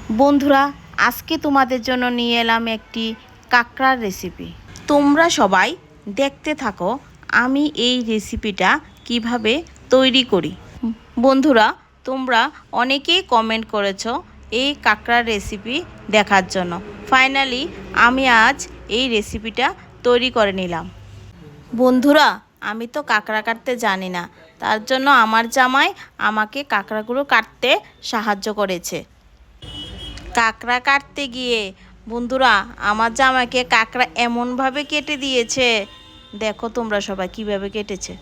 বন্ধুরা, আজকে তোমাদের জন্য নিয়ে এলাম একটি কাঁকড়ার রেসিপি। তোমরা সবাই দেখতে থাকো আমি এই রেসিপিটা কিভাবে তৈরি করি। বন্ধুরা, তোমরা অনেকেই কমেন্ট করেছো এই কাঁকড়ার রেসিপি দেখার জন্য। ফাইনালি আমি আজ এই রেসিপিটা তৈরি করে নিলাম। বন্ধুরা, আমি তো কাঁকড়া কাটতে জানি না, তার জন্য আমার জামাই আমাকে কাঁকড়াগুলো কাটতে সাহায্য করেছে। কাঁকড়া কাটতে গিয়ে বন্ধুরা আমার জামাইকে কাঁকড়া এমনভাবে কেটে দিয়েছে, দেখো তোমরা সবাই কিভাবে কেটেছে।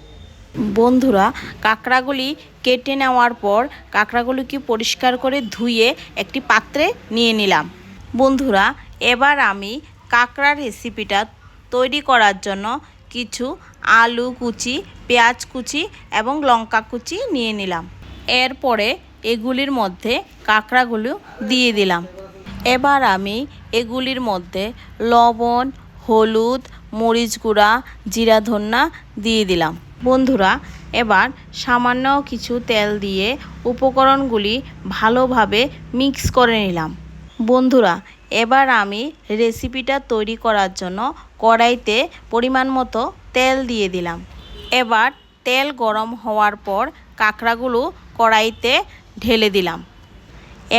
বন্ধুরা, কাঁকড়াগুলি কেটে নেওয়ার পর কাঁকড়াগুলিকে পরিষ্কার করে ধুয়ে একটি পাত্রে নিয়ে নিলাম। বন্ধুরা, এবার আমি কাঁকড়ার রেসিপিটা তৈরি করার জন্য কিছু আলু কুচি, পেঁয়াজ কুচি এবং লঙ্কা কুচি নিয়ে নিলাম। এরপরে এগুলির মধ্যে কাঁকড়াগুলো দিয়ে দিলাম। এবার আমি এগুলির মধ্যে লবণ, হলুদ, মরিচ গুঁড়া, জিরা ধনিয়া দিয়ে দিলাম। বন্ধুরা, এবার সামান্য কিছু তেল দিয়ে উপকরণগুলি ভালোভাবে মিক্স করে নিলাম। বন্ধুরা, এবার আমি রেসিপিটা তৈরি করার জন্য কড়াইতে পরিমাণ মতো তেল দিয়ে দিলাম। এবার তেল গরম হওয়ার পর কাঁকড়াগুলো কড়াইতে ঢেলে দিলাম।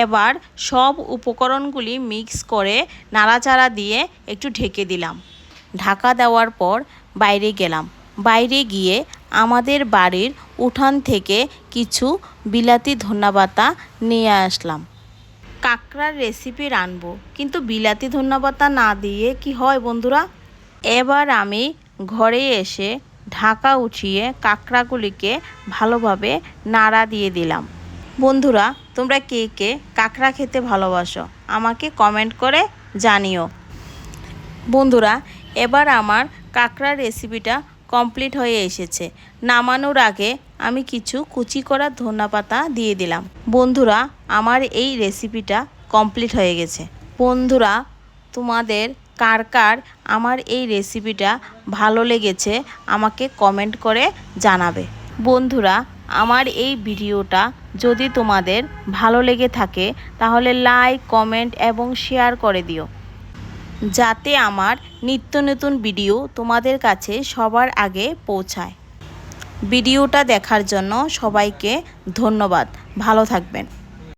এবার সব উপকরণগুলি মিক্স করে নাড়াচাড়া দিয়ে একটু ঢেকে দিলাম। ঢাকা দেওয়ার পর বাইরে গেলাম। বাইরে গিয়ে আমাদের বাড়ির উঠান থেকে কিছু বিলাতি ধনেপাতা নিয়ে আসলাম। কাঁকড়ার রেসিপি রাঁধবো, কিন্তু বিলাতি ধনেপাতা না দিয়ে কি হয় বন্ধুরা। এবার আমি ঘরে এসে ঢাকা উঠিয়ে কাঁকড়াগুলিকে ভালোভাবে নাড়া দিয়ে দিলাম। বন্ধুরা, তোমরা কে কে কাঁকড়া খেতে ভালোবাসো আমাকে কমেন্ট করে জানিও। বন্ধুরা, এবার আমার কাঁকড়ার রেসিপিটা কমপ্লিট হয়ে এসেছে। নামানোর আগে আমি কিছু কুচি করা ধনেপাতা দিয়ে দিলাম। বন্ধুরা, আমার এই রেসিপিটা কমপ্লিট হয়ে গেছে। বন্ধুরা, তোমাদের কার কার আমার এই রেসিপিটা ভালো লেগেছে আমাকে কমেন্ট করে জানাবে। বন্ধুরা, আমার এই ভিডিওটা যদি তোমাদের ভালো লেগে থাকে তাহলে লাইক, কমেন্ট এবং শেয়ার করে দিও, যাতে আমার নিত্য নতুন ভিডিও তোমাদের কাছে সবার আগে পৌঁছায়। ভিডিওটা দেখার জন্য সবাইকে ধন্যবাদ। ভালো থাকবেন।